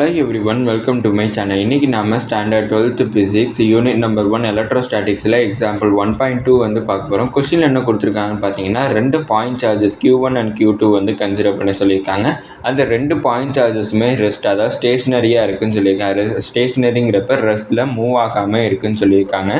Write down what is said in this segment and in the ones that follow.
Hello everyone, welcome to my channel. இன்னைக்கு நாம standard 12th physics unit number 1 எலக்ட்ரோஸ்டாட்டிக்ஸில் example 1.2 வந்து பார்க்க போகிறோம். கொஸ்டின் என்ன கொடுத்துருக்காங்கன்னு பார்த்தீங்கன்னா, ரெண்டு point charges Q1 and Q2 வந்து கன்சிடர் பண்ண சொல்லியிருக்காங்க. அந்த ரெண்டு பாயிண்ட் சார்ஜஸுமே ரெஸ்ட், அதாவது ஸ்டேஷ்னரியாக இருக்குதுன்னு சொல்லியிருக்காங்க. ஸ்டேஷ்னரிங்கிறப்ப ரெஸ்ட்டில் மூவ் ஆகாமல் இருக்குதுன்னு சொல்லியிருக்காங்க.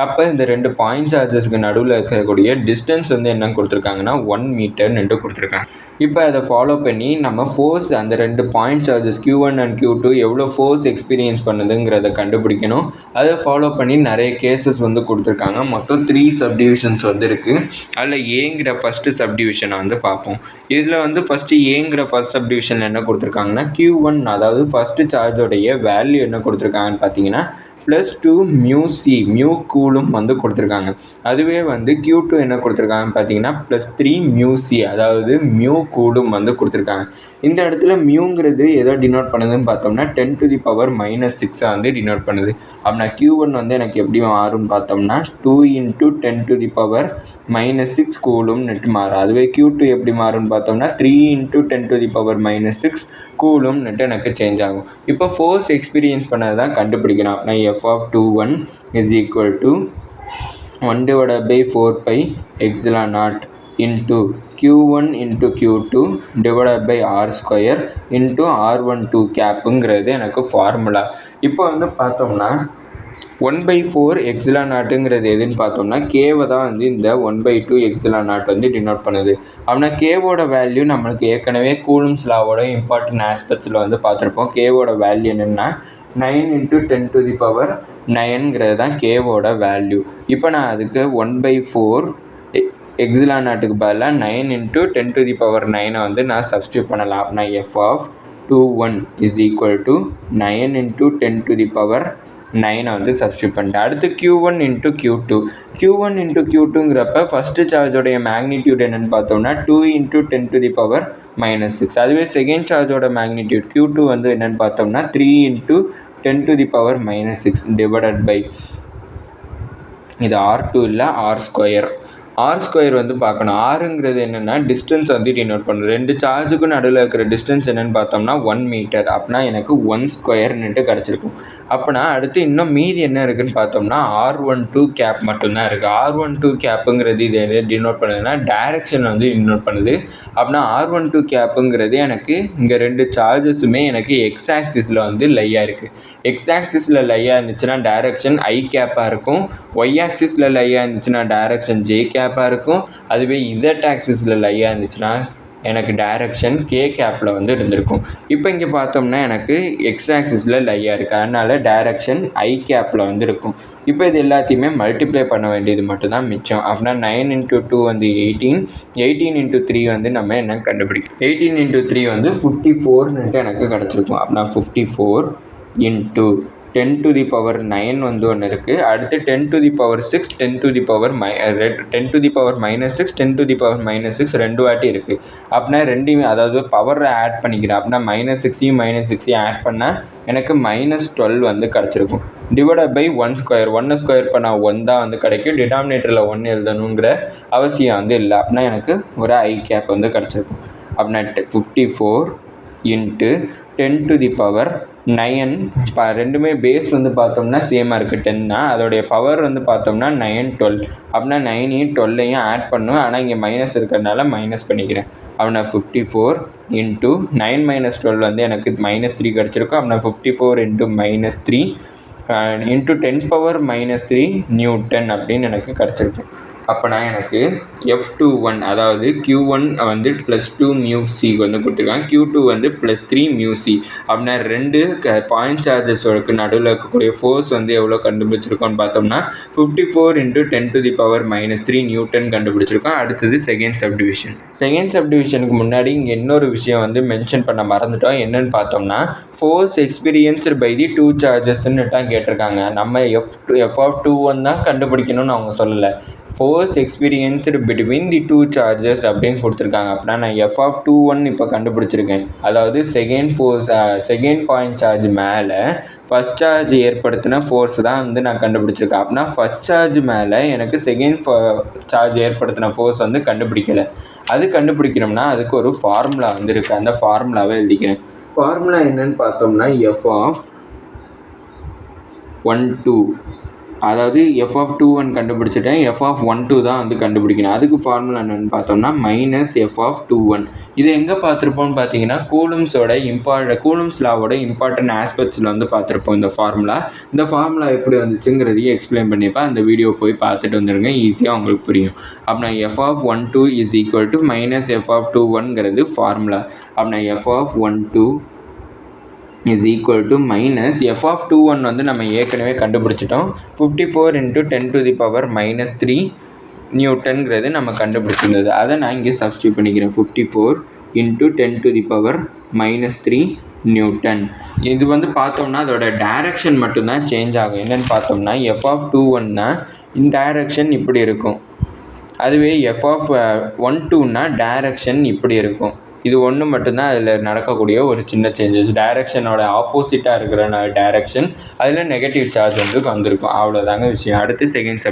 அப்போ இந்த ரெண்டு பாயிண்ட் சார்ஜஸ்க்கு நடுவில் இருக்கக்கூடிய டிஸ்டன்ஸ் வந்து என்ன கொடுத்துருக்காங்கன்னா 1 மீட்டர்னு கொடுத்துருக்காங்க. இப்போ அதை ஃபாலோ பண்ணி நம்ம ஃபோர்ஸ் அந்த ரெண்டு point charges Q1 and Q2 எவ்வளோ ஃபோர்ஸ் எக்ஸ்பீரியன்ஸ் பண்ணுதுங்கிறத கண்டுபிடிக்கணும். அதை ஃபாலோ பண்ணி நிறைய கேசஸ் வந்து கொடுத்துருக்காங்க. மொத்தம் 3 சப்டிவிஷன்ஸ் வந்து இருக்குது. அதில் ஏங்கிற ஃபஸ்ட்டு சப்டிவிஷனை வந்து பார்ப்போம். இதில் வந்து ஃபஸ்ட்டு ஏங்கிற ஃபஸ்ட் சப்டிவிஷனில் என்ன கொடுத்துருக்காங்கன்னா Q1, அதாவது ஃபஸ்ட்டு சார்ஜோடைய வேல்யூ என்ன கொடுத்துருக்காங்கன்னு பார்த்தீங்கன்னா +2 μc மியூ கூலும் வந்து கொடுத்துருக்காங்க. அதுவே வந்து Q2 என்ன கொடுத்துருக்காங்கன்னு பார்த்தீங்கன்னா +3 μc, அதாவது மியூ கூலும் வந்து கொடுத்துருக்காங்க. இந்த இடத்துல மியூங்கிறது எதோ டினோட் பண்ணுதுன்னு பார்த்தோம்னா 10⁻⁻6 வந்து டினோட் பண்ணுது. அப்படின்னா Q1 வந்து எனக்கு எப்படி மாறும்னு பார்த்தோம்னா 2 × 10⁻6 கூலும்னு மாறும். அதுவே Q2 எப்படி மாறும்னு பார்த்தோம்னா 3 × 10⁻6 கூலும்னு எனக்கு சேஞ்ச் ஆகும். இப்போ ஃபோர்ஸ் எக்ஸ்பீரியன்ஸ் பண்ணது தான் கண்டுபிடிக்கணும். அப்படின்னா F(21) is equal to 1/4πε0 into Q1 into Q2 divided by R² into R12 கேப்புங்கிறது எனக்கு ஃபார்முலா. இப்போ வந்து பார்த்தோம்னா 1/4ε0ங்கிறது எதுன்னு பார்த்தோம்னா கேவை தான் வந்து இந்த 1/2ε0 வந்து டினோட் பண்ணுது. அப்படின்னா கேவோட வேல்யூ நம்மளுக்கு ஏற்கனவே கூலும்ஸ் லாவோட இம்பார்ட்டன்ட் ஆஸ்பெக்ட்ஸில் வந்து பார்த்துருப்போம். கேவோட வேல்யூ என்னென்னா 9 × 10⁹ தான் கேவோட வேல்யூ. இப்போ நான் அதுக்கு 1/4ε0க்கு பதிலாக 9 × 10⁹ வந்து நான் சப்ஸ்டியூட் பண்ணலாம். அப்படின்னா F(21) is equal to 9 × 10⁹ வந்து சப்ஸ்டியூட் பண்ணிட்டேன். அடுத்து Q1 × Q2 Q1 first சார்ஜோடைய magnitude என்னென்னு பார்த்தோம்னா 2 × 10⁻6. அதுவே செகண்ட் சார்ஜோட மேக்னிடியூட் Q2 வந்து என்னென்னு பார்த்தோம்னா 3 × 10⁻6 டிவைடட் பை இது R2 இல்லை R² வந்து பார்க்கணும். ஆறுங்கிறது என்னென்னா டிஸ்டன்ஸ் வந்து டினோட் பண்ணுறது. ரெண்டு சார்ஜுக்கும் நடுவில் இருக்கிற டிஸ்டன்ஸ் என்னென்னு பார்த்தோம்னா 1 மீட்டர். அப்படின்னா எனக்கு 1² கிடச்சிருக்கும். அப்படின்னா அடுத்து இன்னும் மீதி என்ன இருக்குதுன்னு பார்த்தோம்னா R12 கேப் மட்டும்தான் இருக்குது. R12 கேப்புங்கிறது இது எது டினோட் பண்ணுதுன்னா டைரக்ஷன் வந்து டினோட் பண்ணுது. அப்படின்னா R12 கேப்புங்கிறது எனக்கு இங்கே ரெண்டு சார்ஜஸுமே எனக்கு எக்ஸ் ஆக்சிஸில் வந்து லையாக இருக்குது. எக்ஸ் ஆக்சிஸில் லையாக இருந்துச்சுன்னா டைரக்ஷன் I கேப்பாக இருக்கும். ஒய் ஆக்சிஸில் லையாக இருந்துச்சுன்னா டைரக்ஷன் J கேப்பாக இருக்கும். அதுவே Z ஆக்சிஸில் லையாக இருந்துச்சுன்னா எனக்கு டைரக்ஷன் K கேப்பில் வந்து இருந்திருக்கும். இப்போ இங்கே பார்த்தோம்னா எனக்கு எக்ஸ் ஆக்சிஸில் லையாக இருக்குது, அதனால் டைரக்ஷன் I கேப்பில் வந்து இருக்கும். இப்போ இது எல்லாத்தையுமே மல்டிப்ளை பண்ண வேண்டியது மட்டும்தான் மிச்சம். அப்படின்னா 9 × 2 வந்து 18 × 3 வந்து நம்ம என்ன கண்டுபிடிக்கும். 18 × 3 வந்து 54 எனக்கு கிடச்சிருக்கும். அப்படின்னா 54 × 10⁻9 வந்து ஒன்று இருக்குது. அடுத்து 10⁻6 10⁻6 ரெண்டு வாட்டி இருக்குது. அப்படின்னா ரெண்டையுமே, அதாவது பவரை ஆட் பண்ணிக்கிறேன். அப்படின்னா -6ஐயும் -6ஐயும் ஆட் பண்ணால் எனக்கு -12 வந்து கிடச்சிருக்கும். டிவைடட் பை 1² பண்ணால் 1 தான் வந்து கிடைக்கும். டினாமினேட்டரில் 1 எழுதணுங்கிற அவசியம் வந்து இல்லை. அப்படின்னா எனக்கு ஒரு I கேப் வந்து கிடச்சிருக்கும். அப்படின்னா 54 × 10⁻9 ரெண்டுமே பேஸ் வந்து பார்த்தோம்னா சேமாக இருக்குது 10 அதோடைய பவர் வந்து பார்த்தோம்னா 9 12. அப்படின்னா 9ஐயும் 12ஐயும் ஆட் பண்ணும். ஆனால் இங்கே மைனஸ் இருக்கிறதுனால மைனஸ் பண்ணிக்கிறேன். அப்படின்னா 54 × 9 - 12 வந்து எனக்கு -3 கிடச்சிருக்கும். அப்படின்னா 54 × -3 × 10⁻³ நியூட்டன் அப்படின்னு எனக்கு கிடச்சிருக்கும். அப்போனா எனக்கு F(21) அதாவது Q1 வந்து +2 μc வந்து கொடுத்துருக்காங்க. Q2 வந்து +3 μc. அப்படின்னா ரெண்டு பாயிண்ட் சார்ஜஸோட நடுவில் இருக்கக்கூடிய ஃபோர்ஸ் வந்து எவ்வளோ கண்டுபிடிச்சிருக்கோன்னு பார்த்தோம்னா 54 × 10⁻³ நியூட்டன் கண்டுபிடிச்சிருக்கோம். அடுத்தது செகண்ட் சப்டிவிஷனுக்கு முன்னாடி இங்கே இன்னொரு விஷயம் வந்து மென்ஷன் பண்ண மறந்துட்டோம். என்னென்னு பார்த்தோம்னா ஃபோர்ஸ் எக்ஸ்பீரியன்ஸ்டு பை தி 2 சார்ஜஸ்ன்னு கேட்டிருக்காங்க. நம்ம F(21) தான் கண்டுபிடிக்கணும்னு அவங்க சொல்லலை. Force experienced between the 2 charges அப்படின்னு கொடுத்துருக்காங்க. அப்படின்னா நான் F(21) இப்போ கண்டுபிடிச்சிருக்கேன். அதாவது செகண்ட் பாயிண்ட் சார்ஜ் மேலே ஃபஸ்ட் சார்ஜ் ஏற்படுத்தின ஃபோர்ஸ் தான் வந்து நான் கண்டுபிடிச்சிருக்கேன். அப்படின்னா ஃபஸ்ட் சார்ஜ் மேலே எனக்கு செகண்ட் சார்ஜ் ஏற்படுத்தின ஃபோர்ஸ் வந்து கண்டுபிடிக்கலை. அது கண்டுபிடிக்கணும்னா அதுக்கு ஒரு ஃபார்முலா வந்து இருக்குது. அந்த ஃபார்முலாவை எழுதிக்கிறேன். ஃபார்முலா என்னன்னு பார்த்தோம்னா F(12) அதாவது F(21) கண்டுபிடிச்சிட்டேன். F(12) தான் வந்து கண்டுபிடிக்கணும். அதுக்கு ஃபார்முலா என்னென்னு பார்த்தோம்னா -F(21). இது எங்கே பார்த்துருப்போம்னு பார்த்தீங்கன்னா கூலும்ஸ் லாவோட இம்பார்ட்டன்ட் ஆஸ்பெக்ட்ஸில் வந்து பார்த்துருப்போம் இந்த ஃபார்முலா எப்படி வந்துச்சுங்கிறதையும் எக்ஸ்பிளைன் பண்ணிப்பேன். அந்த வீடியோ போய் பார்த்துட்டு வந்துடுங்க, ஈஸியாக உங்களுக்கு புரியும். அப்படின்னா F(12) = -F(21)ங்கிறது ஃபார்முலா. அப்படின்னா F(12) = F(21) வந்து நம்ம ஏற்கனவே கண்டுபிடிச்சிட்டோம். 54 × 10⁻³ நியூட்டன்கிறது நம்ம கண்டுபிடிச்சிருந்தது. அதை நான் இங்கே சப்ஸ்டியூட் பண்ணிக்கிறேன். 54 × 10⁻³ நியூட்டன். இது வந்து பார்த்தோம்னா அதோட டைரக்ஷன் மட்டும்தான் சேஞ்ச் ஆகும். என்னென்னு பார்த்தோம்னா F(21)னா இந்த டைரக்ஷன் இப்படி இருக்கும். அதுவே F(12)னா டைரக்ஷன் இப்படி இருக்கும். இது ஒன்று மட்டும்தான் அதில் நடக்கக்கூடிய ஒரு சின்ன சேஞ்சஸ். டைரக்ஷனோட ஆப்போசிட்டாக இருக்கிற டைரக்ஷன் அதில் நெகட்டிவ் சார்ஜ் வந்து வந்திருக்கும். அவ்வளோதாங்க விஷயம். அடுத்து செகண்ட்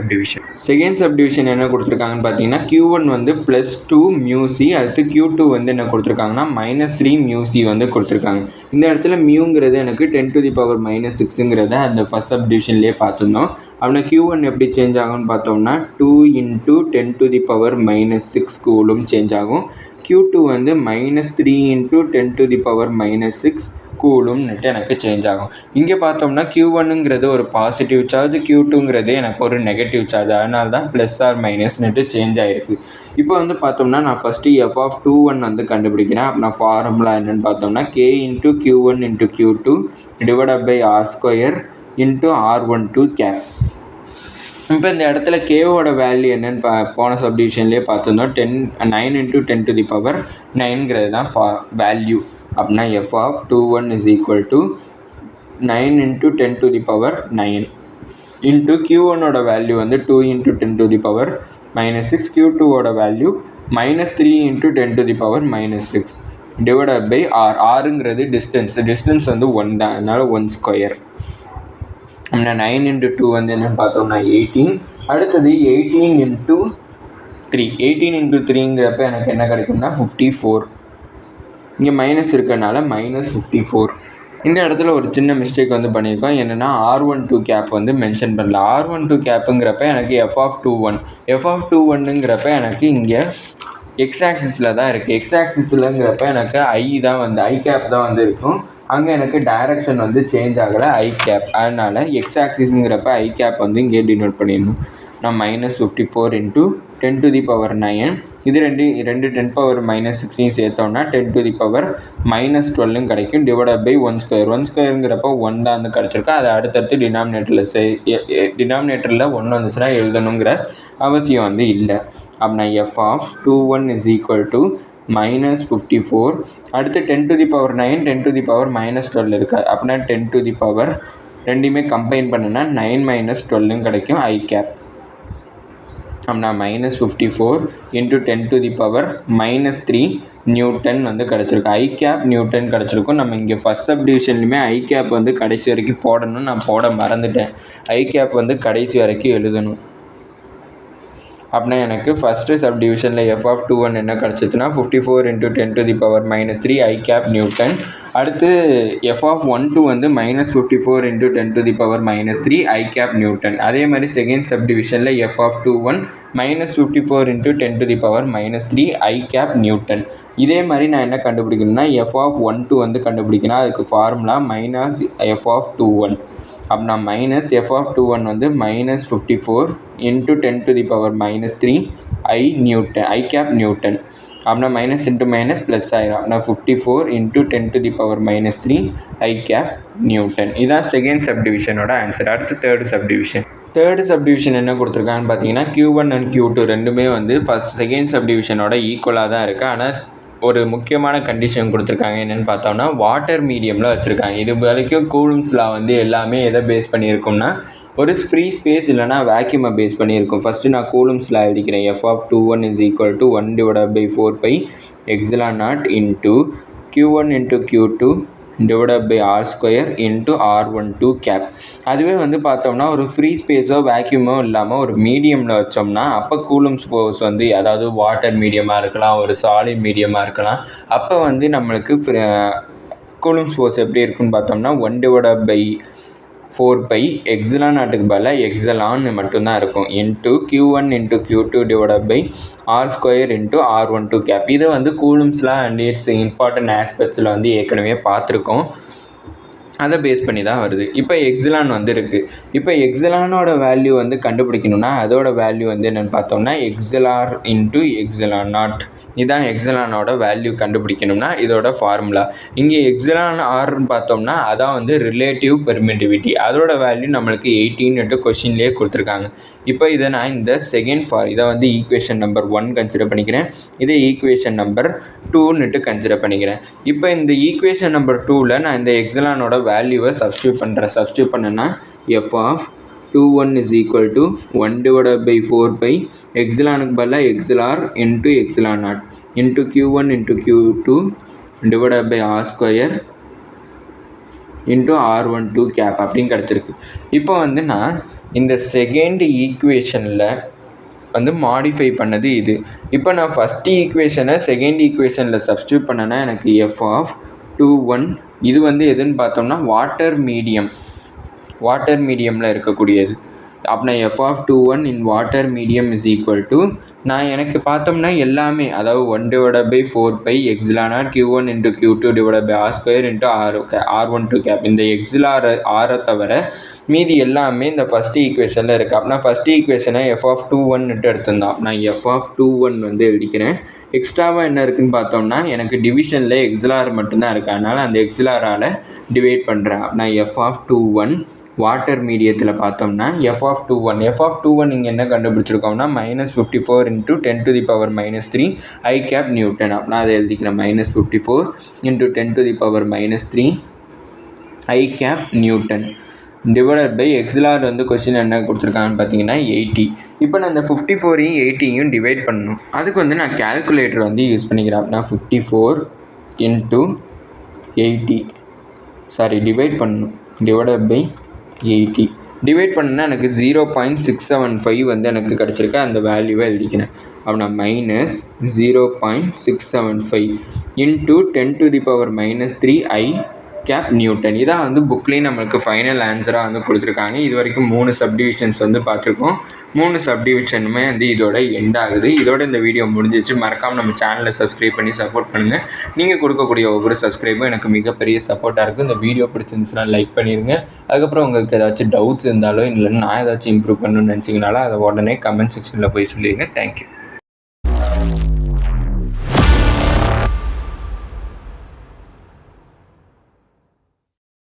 சப்டிவிஷன் என்ன கொடுத்துருக்காங்கன்னு பார்த்தீங்கன்னா Q1 வந்து +2 μc, அடுத்து Q2 வந்து என்ன கொடுத்துருக்காங்கன்னா -3 μc வந்து கொடுத்துருக்காங்க. இந்த இடத்துல மியூங்கிறது எனக்கு 10⁻⁻6ங்கிறத அந்த ஃபஸ்ட் சப்டிவிஷன்லேயே பார்த்துருந்தோம். அப்படின்னா Q1 எப்படி சேஞ்ச் ஆகும்னு பார்த்தோம்னா 2 × 10⁻6 கூலும் சேஞ்ச் ஆகும். Q2 வந்து -3 × 10⁻6 கூலும்னுட்டு எனக்கு சேஞ்ச் ஆகும். இங்கே பார்த்தோம்னா Q1ங்கிறது ஒரு பாசிட்டிவ் சார்ஜ், Q2ங்கிறது எனக்கு ஒரு நெகட்டிவ் சார்ஜ். அதனால தான் +or- சேஞ்ச் ஆகிருக்கு. இப்போ வந்து பார்த்தோம்னா நான் ஃபஸ்ட்டு F(21) வந்து கண்டுபிடிக்கிறேன். அப்படின்னா ஃபார்முலா என்னென்னு பார்த்தோம்னா K × Q1 × Q2 / R2 இப்போ இந்த இடத்துல கேவோட வேல்யூ என்னென்னு போன சப்டிவிஷன்லேயே பார்த்துருந்தோம். 9 × 10⁹ தான் வேல்யூ. அப்படின்னா F(21) = 9 × 10⁹ இன்ட்டு Q1ஓட வேல்யூ வந்து 2 × 10⁻6, Q2ஓட வேல்யூ -3 × 10⁻6 / R. டிஸ்டன்ஸ் வந்து 1 தான், அதனால 1². அப்படின்னா 9 × 2 வந்து என்னென்னு பார்த்தோம்னா 18. அடுத்தது 18 × 3. 18 × 3ங்கிறப்ப எனக்கு என்ன கிடைக்கும்னா 54. இங்கே மைனஸ் இருக்கிறதுனால -54. இந்த இடத்துல ஒரு சின்ன மிஸ்டேக் வந்து பண்ணியிருக்கோம். என்னென்னா R12 வந்து மென்ஷன் பண்ணல. R12ங்கிறப்ப எனக்கு F(21)ங்கிறப்ப எனக்கு இங்கே எக்ஸாக்சிஸில் தான் இருக்குது. எக்ஸாக்சிஸ்லங்கிறப்ப எனக்கு I தான் வந்து இருக்கும். அங்கே எனக்கு டைரக்ஷன் வந்து சேஞ்ச் ஆகலை, I கேப். அதனால் எக்ஸாக்சிஸுங்கிறப்ப I கேப் வந்து இங்கே டினோட் பண்ணிடணும். நான் -54 × 10⁻9. இது ரெண்டு 10⁻6 சேர்த்தோம்னா 10⁻−12 கிடைக்கும். /1². 1²ங்கிறப்ப 1 தான் வந்து கிடச்சிருக்கு. அதை அடுத்தடுத்து டினாமினேட்டரில் 1 வந்துச்சுன்னா எழுதணுங்கிற அவசியம் வந்து இல்லை. அப்படின்னா F(21) = -54. அடுத்து 10⁻9 10⁻−12 இருக்குது. அப்படின்னா 10⁻, ரெண்டுமே கம்பைன் பண்ணுன்னா 9 - 12 கிடைக்கும், I கேப். அப்படின்னா -54 × 10⁻−3 நியூட்டன் வந்து கிடச்சிருக்கு. I கேப் நியூட்டன் கிடச்சிருக்கும். நம்ம இங்கே ஃபஸ்ட் சப்டிவிஷன்லையுமே I கேப் வந்து கடைசி வரைக்கும் போடணும், நான் போட மறந்துட்டேன். I கேப் வந்து கடைசி வரைக்கும் எழுதணும். அப்படின்னா எனக்கு ஃபஸ்ட்டு சப்டிவிஷனில் F(21) என்ன கிடச்சிச்சுன்னா 54 × 10⁻−3 I கேப் நியூட்டன். அடுத்து F(12) வந்து -54 × 10⁻−3 I கேப் நியூட்டன். அதே மாதிரி செகண்ட் சப்டிவிஷனில் F(21) -54 × 10⁻−3 I கேப் நியூட்டன். இதே மாதிரி நான் என்ன கண்டுபிடிக்கணும்னா F(12) வந்து கண்டுபிடிக்கணும். அதுக்கு ஃபார்முலா -F(21). அப்படின்னா -F(21) வந்து -54 × 10⁻−3 I கேப் நியூட்டன். அப்படின்னா மைனஸ் இன்ட்டு மைனஸ் ப்ளஸ் ஆயிரும். அப்படின்னா 54 × 10⁻3 I கேப் நியூட்டன். இதுதான் செகண்ட் சப்டிவிஷனோட ஆன்சர். அடுத்து தேர்டு சப்டிவிஷன் என்ன கொடுத்துருக்காங்கன்னு பார்த்தீங்கன்னா Q1 அண்ட் Q2 ரெண்டுமே வந்து செகண்ட் சப்டிவிஷனோட ஈக்குவலாக தான் இருக்குது. ஆனால் ஒரு முக்கியமான கண்டிஷன் கொடுத்துருக்காங்க. என்னென்னு பார்த்தோம்னா வாட்டர் மீடியமில் வச்சுருக்காங்க. இது வரைக்கும் கூலும்ஸ் லா வந்து எல்லாமே எதை பேஸ் பண்ணியிருக்கும்னா ஒரு ஃப்ரீ ஸ்பேஸ் இல்லைனா வேக்யூமை பேஸ் பண்ணியிருக்கும். ஃபஸ்ட்டு நான் கூலும்ஸ் லா எழுதிக்கிறேன். F(21) = 1/4πε0 × Q1 × Q2 /R² R12 gap. அதுவே வந்து பார்த்தோம்னா ஒரு ஃப்ரீ ஸ்பேஸோ வேக்யூமோ இல்லாமல் ஒரு மீடியமில் வச்சோம்னா அப்போ கூலும்ஸ் ஃபோர்ஸ் வந்து, அதாவது வாட்டர் மீடியமாக இருக்கலாம், ஒரு சாலிட் மீடியமாக இருக்கலாம், அப்போ வந்து நம்மளுக்கு கூலும்ஸ் ஃபோர்ஸ் எப்படி இருக்குன்னு பார்த்தோம்னா 1/4 பை எக்ஸலான் நாட்டுக்கு பதிலாக எக்ஸலான்னு மட்டும்தான் இருக்கும் into Q1 into Q2 divided by R² into R12 cap. இதை வந்து கூலும்ஸ்லாம் அண்ட் இட்ஸ் இம்பார்ட்டன்ட் ஆஸ்பெக்ட்ஸில் வந்து ஏற்கனவே பார்த்துருக்கோம். அதை பேஸ் பண்ணி தான் வருது. இப்போ எக்ஸலான் வந்து இருக்குது. இப்போ எக்ஸலானோட வேல்யூ வந்து கண்டுபிடிக்கணும்னா அதோட வேல்யூ வந்து என்னென்னு பார்த்தோம்னா எக்ஸலார் இன்ட்டு எக்ஸலான் நாட். இதுதான் எக்ஸலானோட வேல்யூ கண்டுபிடிக்கணும்னா இதோட ஃபார்முலா. இங்கே எக்ஸலான் ஆர்ன்னு பார்த்தோம்னா அதான் வந்து ரிலேட்டிவ் பெர்மிட்டிவிட்டி. அதோட வேல்யூ நம்மளுக்கு 18 கொஷின்லேயே கொடுத்துருக்காங்க. இப்போ இதை நான் இந்த இதை வந்து ஈக்குவேஷன் நம்பர் 1 கன்சிடர் பண்ணிக்கிறேன். இதை ஈக்குவேஷன் நம்பர் 2ன்னுட்டு கன்சிடர் பண்ணிக்கிறேன். இப்போ இந்த ஈக்குவேஷன் நம்பர் 2ல் நான் இந்த எக்ஸலானோட வேல்யூவை சப்ஸ்டியூட் பண்ணேன்னா f(21) is equal to 1/4 by எக்ஸலானுக்கு பதிலாக எக்ஸலார் into epsilon naught into Q1 into Q2 divided by R² into R12 cap அப்படின்னு கிடச்சிருக்கு. இப்போ வந்து நான் இந்த செகண்ட் ஈக்குவேஷனில் வந்து மாடிஃபை பண்ணது இது. இப்போ நான் ஃபஸ்ட் ஈக்குவேஷனை செகண்ட் ஈக்குவேஷனில் சப்ஸ்டியூட் பண்ணேன்னா எனக்கு f(21) இது வந்து எதுன்னு பார்த்தோம்னா வாட்டர் மீடியமில் இருக்கக்கூடியது. அப்படின்னா f(21) in water medium is equal to நான் எனக்கு பார்த்தோம்னா எல்லாமே அதாவது 1/4 by epsilon naught Q1 into Q2 divided by R² into R12 cap. இந்த எக்ஸலார் ஆரை தவிர மீதி எல்லாமே இந்த ஃபஸ்ட் ஈக்குவேஷனில் இருக்குது. அப்படின்னா ஃபஸ்ட் ஈக்குவேஷனை f(21) எடுத்திருந்தோம். நான் f(21) வந்து எழுதிக்கிறேன். எக்ஸ்ட்ராவாக என்ன இருக்குதுன்னு பார்த்தோம்னா எனக்கு டிவிஷனில் எக்ஸலார் மட்டும்தான் இருக்குது. அதனால் அந்த எக்ஸலாரால் டிவைட் பண்ணுறேன். நான் f(21) வாட்டர் மீடியத்தில் பார்த்தோம்னா f(21) இங்கே என்ன கண்டுபிடிச்சிருக்கோம்னா -54 இன்ட்டு 10⁻³ I கேப் நியூட்டன். அப்படின்னா அதை எழுதிக்கிறேன் -54 into 10⁻³ I cap newton divided by எக்ஸலார் வந்து கொஸ்டின் என்ன கொடுத்துருக்காங்கன்னு பார்த்தீங்கன்னா 80. இப்போ நான் இந்த 54ஐயும் 80யும் டிவைட் பண்ணணும். அதுக்கு வந்து நான் கேல்குலேட்டர் வந்து யூஸ் பண்ணிக்கிறேன். அப்படின்னா 54 இன்ட்டு 80 டிவைட் பண்ணணும் டிவைடட் பை 80 டிவைட் பண்ணால் எனக்கு 0.675 வந்து எனக்கு கிடச்சிருக்கு. அந்த வேல்யூவை எழுதிக்கிறேன். அப்படின்னா -0.675 இன்ட்டு 10⁻³ I கேப் நியூட்டன். இதான் வந்து புக்லேயும் நம்மளுக்கு ஃபைனல் ஆன்சராக வந்து கொடுத்துருக்காங்க. இது வரைக்கும் 3 சப்டிவிஷன்ஸ் வந்து பார்த்துருக்கோம். 3 சப்டிவிஷனுமே வந்து இதோட எண்ட் ஆகுது. இதோட இந்த வீடியோ முடிஞ்சிச்சு. மறக்காமல் நம்ம சேனலை சப்ஸ்கிரைப் பண்ணி சப்போர்ட் பண்ணுங்கள். நீங்கள் கொடுக்கக்கூடிய ஒவ்வொரு சப்ஸ்கிரைபும் எனக்கு மிகப்பெரிய சப்போர்ட்டாக இருக்குது. இந்த வீடியோ பிடிச்சிருந்துச்சுன்னா லைக் பண்ணிடுங்க. அதுக்கப்புறம் உங்களுக்கு ஏதாச்சும் டவுட்ஸ் இருந்தாலோ இல்லைன்னா நான் ஏதாச்சும் இம்ப்ரூவ் பண்ணணும்னு நினச்சிங்கனாலும் அதை உடனே கமெண்ட் செக்ஷனில் போய் சொல்லிடுங்க. தேங்க்யூ.